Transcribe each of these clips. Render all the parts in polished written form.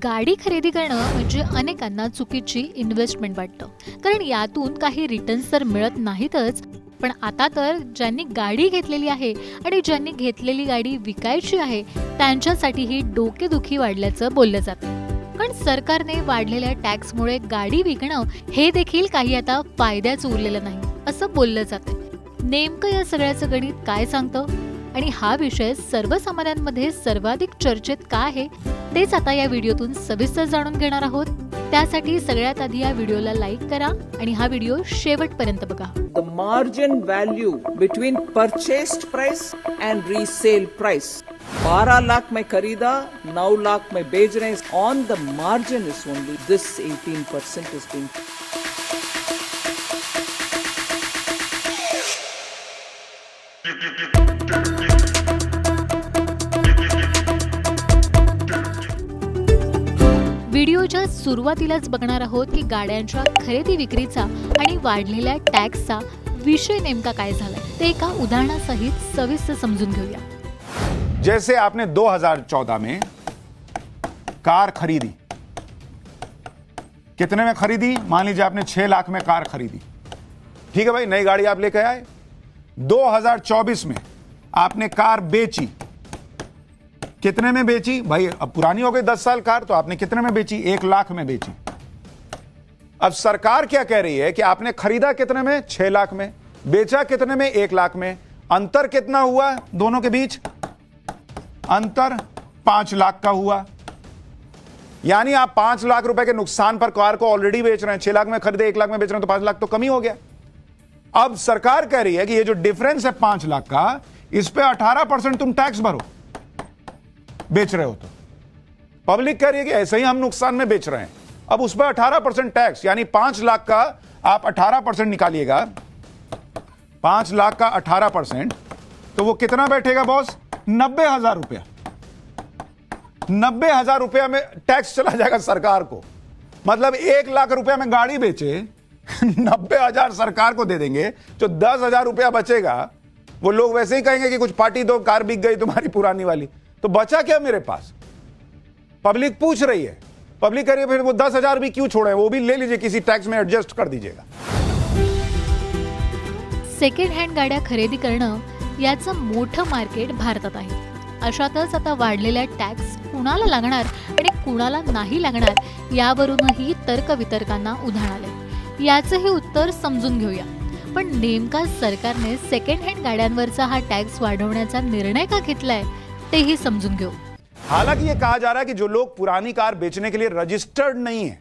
गाडी खरेदी करणं म्हणजे अनेकांना चुकीची इन्व्हेस्टमेंट वाटतं, कारण यातून काही रिटर्न्स तर मिळत नाहीतच, पण आता तर ज्यांनी गाडी घेतलेली आहे आणि ज्यांनी घेतलेली गाडी विकायची आहे त्यांच्यासाठीही डोकेदुखी वाढल्याचं बोललं जातं. पण सरकारने वाढलेल्या टॅक्समुळे गाडी विकणं हे देखील काही आता फायद्याचं उरलेलं नाही असं बोललं जातं. नेमकं या सगळ्याचं गणित काय सांगतं आणि हा विषय सर्वसामान्यांमध्ये सर्वाधिक चर्चेत का आहे तेच आता या व्हिडिओतून सविस्तर जाणून घेणार आहोत. त्यासाठी सगळ्यात आधी या व्हिडिओला लाईक करा आणि हा व्हिडिओ शेवटपर्यंत बघा. The margin value between purchased price and resale price. 12 lakh में खरीदा, 9 लाख में बेच रहे हैं. On the margin is only this 18% is being. व्हिडिओच्या सुरुवातीलाच बघणार आहोत की गाड्यांच्या खरेदी विक्रीचा आणि वाढलेल्या टॅक्सचा विषय नेमका काय झालाय ते एका उदाहरणासहित सविस्तर समजून घेऊया. जैसे आपने 2014 में कार खरीदी, कितने में खरीदी? मान लीजिए आपने 6 लाख में कार खरीदी. ठीक है भाई, नई गाड़ी आप लेके आए. 2024 में आपने कार बेची. कितने में बेची भाई? अब पुरानी हो गई 10 साल कार, तो आपने कितने में बेची? 1 लाख में बेची. अब सरकार क्या कह रही है कि आपने खरीदा कितने में? 6 लाख में. बेचा कितने में? 1 लाख में. अंतर कितना हुआ दोनों के बीच? अंतर 5 लाख का हुआ. यानी आप 5 लाख रुपए के नुकसान पर कार को ऑलरेडी बेच रहे हैं. 6 लाख में खरीदे, 1 लाख में बेच रहे हैं, तो 5 लाख तो कमी हो गया. अब सरकार कह रही है कि ये जो डिफरेंस है 5 लाख का, इस पे 18% तुम टैक्स भरो. बेच रहे हो तो पब्लिक कह रही है कि ऐसे ही हम नुकसान में बेच रहे हैं. अब उस पर 18% टैक्स, यानी 5 लाख का आप 18% निकालिएगा. 5 लाख का 18%, तो वो कितना बैठेगा बॉस? 90,000 रुपया. 90,000 रुपया में टैक्स चला जाएगा सरकार को. मतलब 1 लाख रुपया में गाड़ी बेचे, 90,000 सरकार को दे देंगे. जो 10,000 रुपया बचेगा वो लोग वैसे ही कहेंगे कि कुछ पार्टी दो, कार बिक गई तुम्हारी पुरानी वाली. तो बचा क्या मेरे पास? पब्लिक पूछ रही है. पब्लिक कह रही है फिर वो 10,000 भी क्यों छोड़े, वो भी ले लीजिए, किसी टैक्स में एडजस्ट कर दीजिएगा. सेकंड हँड गाड्या खरेदी करणं याचं मोठं मार्केट भारतात आहे. अशातच आता वाढलेल्या टॅक्स कुणाला लागणार आणि कुणाला नाही लागणार यावरूनही तर्कवितर्कांना उधाण आले. याचंही उत्तर समजून घेऊया. पण नेमका सरकारने सेकंड हँड गाड्यांवरचा हा टॅक्स वाढवण्याचा निर्णय का घेतलाय तेही समजून घेऊ. हालांकि ये कहा जा रहा है कि जो लोग पुरानी कार बेचने के लिए रजिस्टर्ड नहीं है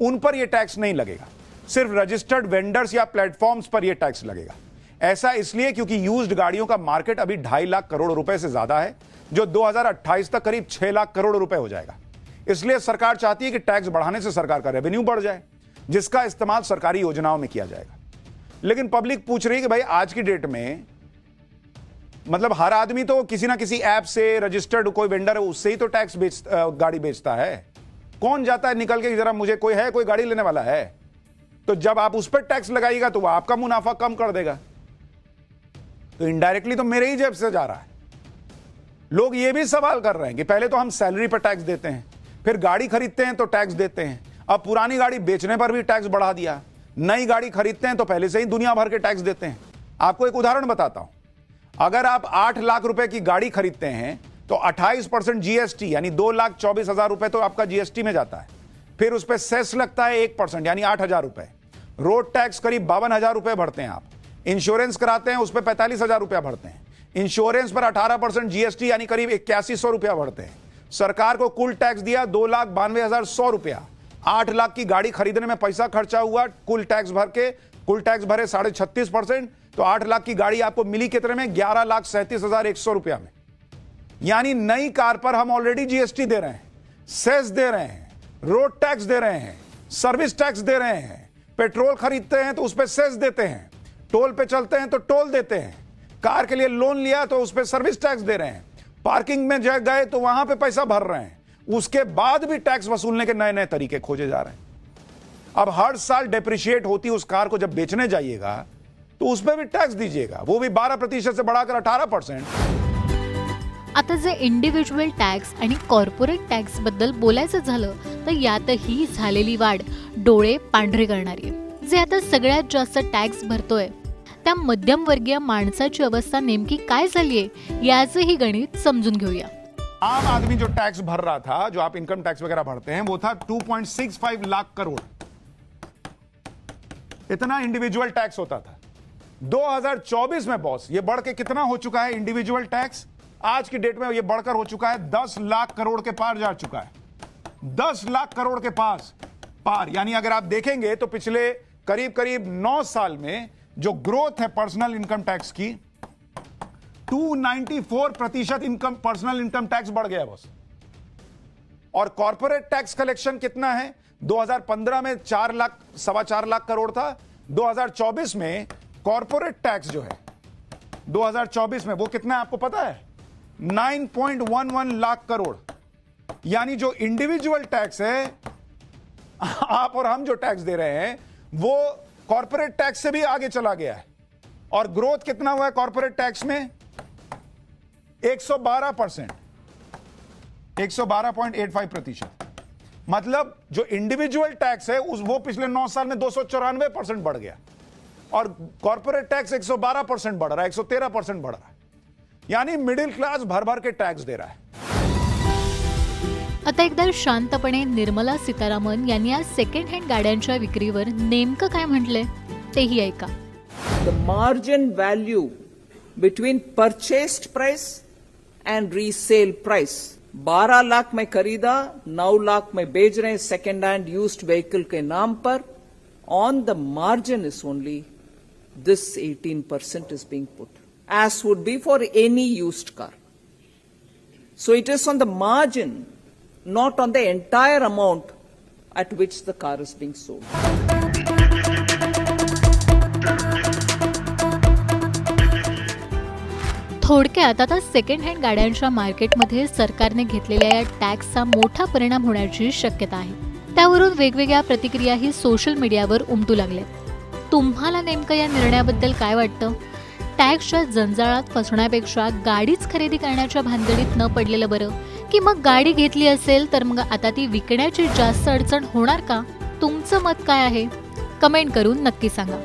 उन पर यह टैक्स नहीं लगेगा. सिर्फ रजिस्टर्ड वेंडर्स या प्लेटफॉर्म्स पर यह टैक्स लगेगा. ऐसा इसलिए क्योंकि यूज्ड गाड़ियों का मार्केट अभी 2.5 लाख करोड़ रुपए से ज्यादा है, जो 2028 तक करीब 6 लाख करोड़ रुपए हो जाएगा. इसलिए सरकार चाहती है कि टैक्स बढ़ाने से सरकार का रेवेन्यू बढ़ जाए, जिसका इस्तेमाल सरकारी योजनाओं में किया जाएगा. लेकिन पब्लिक पूछ रही है कि भाई आज की डेट में मतलब हर आदमी तो किसी ना किसी ऐप से रजिस्टर्ड कोई वेंडर है उससे ही तो टैक्स गाड़ी बेचता है. कौन जाता है निकल के जरा मुझे कोई गाड़ी लेने वाला है, तो जब आप उस पर टैक्स लगाइएगा तो वह आपका मुनाफा कम कर देगा. तो इनडायरेक्टली तो मेरे ही जेब से जा रहा है. लोग ये भी सवाल कर रहे हैं कि पहले तो हम सैलरी पर टैक्स देते हैं, फिर गाड़ी खरीदते हैं तो टैक्स देते हैं, अब पुरानी गाड़ी बेचने पर भी टैक्स बढ़ा दिया. नई गाड़ी खरीदते हैं तो पहले से ही दुनिया भर के टैक्स देते हैं. आपको एक उदाहरण बताता हूं. अगर आप 8 लाख रुपए की गाड़ी खरीदते हैं तो 28% जीएसटी यानी 2,24,000 रुपए तो आपका जीएसटी में जाता है. फिर उस पर सेस लगता है 1% यानी 8,000 रुपए. रोड टैक्स करीब 52,000 रुपए भरते हैं आप. इंश्योरेंस कराते हैं उस पर 45,000 रुपया भरते हैं. इंश्योरेंस पर 18% जीएसटी यानी करीब 8100 रुपया भरते हैं. सरकार को कुल टैक्स दिया 2,92,100 रुपया. 8 लाख की गाड़ी खरीदने में पैसा खर्चा हुआ, कुल टैक्स भरे 36.5%, तो 8 लाख की गाड़ी आपको मिली कितने में? 11,37,100 रुपया में. यानी नई कार पर हम ऑलरेडी जीएसटी दे रहे हैं, सेस दे रहे हैं, रोड टैक्स दे रहे हैं, सर्विस टैक्स दे रहे हैं. पेट्रोल खरीदते हैं तो उस पर सेस देते हैं, टोल पे चलते हैं तो टोल देते हैं, कार के लिए लोन लिया तो उस पर सर्विस टैक्स दे रहे हैं, पार्किंग में गए तो वहां पे पैसा भर रहे हैं. उसके बाद भी टैक्स वसूलने के नए नए तरीके खोजे जा रहे हैं. अब हर साल डेप्रिशिएट होती उस कार को जब बेचने जाइएगा तो उस पर भी टैक्स दीजिएगा, वो भी 12% से बढ़ाकर 18%. आता जे इंडिव्हिज्युअल टॅक्स आणि कॉर्पोरेट टॅक्स बद्दल बोलायचं झालं तर यातही झालेली वाढ डोळे पांढरे करणारी आहे. जे आता सगळ्यात जास्त टॅक्स भरतोय त्या मध्यमवर्गीय माणसाची अवस्था नेमकी काय झालीये याचंही गणित समजून घेऊया. आम आदमी जो टैक्स भर रहा था, जो आप इनकम टैक्स वगैरह भरते हैं, वो था 2.65 लाख करोड़. इतना इंडिविजुअल टैक्स होता था. 2024 में बॉस ये बढ़ के कितना हो चुका है इंडिविजुअल टैक्स? आज की डेट में ये बढ़कर हो चुका है 10 लाख करोड़ के पार जा चुका है. 10 लाख करोड़ के पार. यानी अगर आप देखेंगे तो पिछले करीब करीब 9 साल में जो ग्रोथ है पर्सनल इनकम टैक्स की, 294% इनकम पर्सनल इनकम टैक्स बढ़ गया बॉस. और कॉर्पोरेट टैक्स कलेक्शन कितना है? 2015 में 4 लाख 4.25 लाख करोड़ था. 2024 में कॉर्पोरेट टैक्स जो है 2024 में वो कितना है आपको पता है? 9.11 लाख करोड़. यानी जो इंडिविजुअल टैक्स है, आप और हम जो टैक्स दे रहे हैं, वो कॉर्पोरेट टैक्स से भी आगे चला गया है. और ग्रोथ कितना हुआ है कॉर्पोरेट टैक्स में? 112%, 112.85%. मतलब जो इंडिविजुअल टैक्स है वो पिछले 9 साल में 294% बढ़ गया और कॉर्पोरेट टैक्स 112% बढ़ रहा है, 113% बढ़ रहा है. यानी मिडिल क्लास भर भर के टैक्स दे रहा है. आता एकदा शांतपणे निर्मला सीतारामन यांनी आज सेकंड हँड गाड्यांच्या विक्रीवर नेमकं काय म्हटलंय तेही ऐका. The margin value between purchased price and resale price. 12 lakh में खरीदा, 9 लाख में बेच रहे हैं सेकेंड हैंड यूज्ड व्हीकल के नाम पर. On the margin is only this 18% is being put, as would be for any used car. So it is on the margin, not on the entire amount at which the car is being sold. थोडक्यात आता second hand गाड्यांच्या मार्केटमध्ये सरकारने घेतलेल्या या टॅक्सचा मोठा परिणाम होण्याची शक्यता आहे. त्यावरून वेगवेगळ्या प्रतिक्रियाही सोशल मीडियावर उमटू लागल्यात. तुम्हाला नेमकं या निर्णयाबद्दल काय वाटतं? टॅक्सच्या जंजाळात फसण्यापेक्षा गाडीच खरेदी करण्याच्या भानगडीत न पडलेलं बरं, की मग गाडी घेतली असेल तर मग आता ती विकण्याची जास्त अडचण होणार का? तुमचं मत काय आहे? कमेंट करून नक्की सांगा.